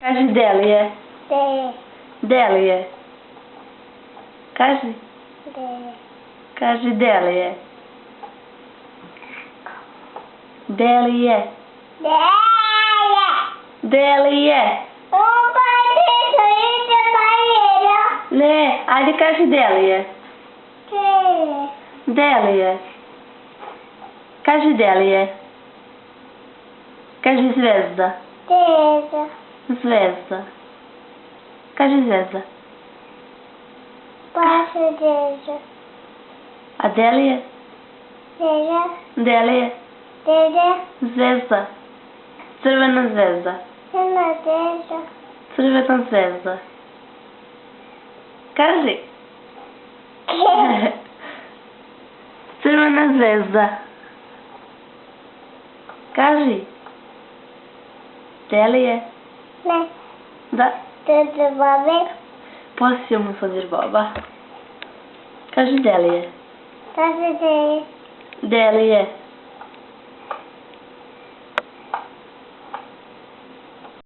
Kaži Delije. Delije. Delije. Kaži. Delije. Kaži Delije. Delije. Delije. Delije. Ne, ajde kaži Delije. Delije. Kaži Delije. Kaži Zvezda. Zvezda. Kaži Zvezda. A Delije? Delije. Zvezda. Crvena zvezda. Crvena zvezda. Kaži. Crvena zvezda. Kaži. Delije. Ne. Da. Dede babe. Poslije mu sadiš baba. Kaži Delije. Kaži Delije. Delije.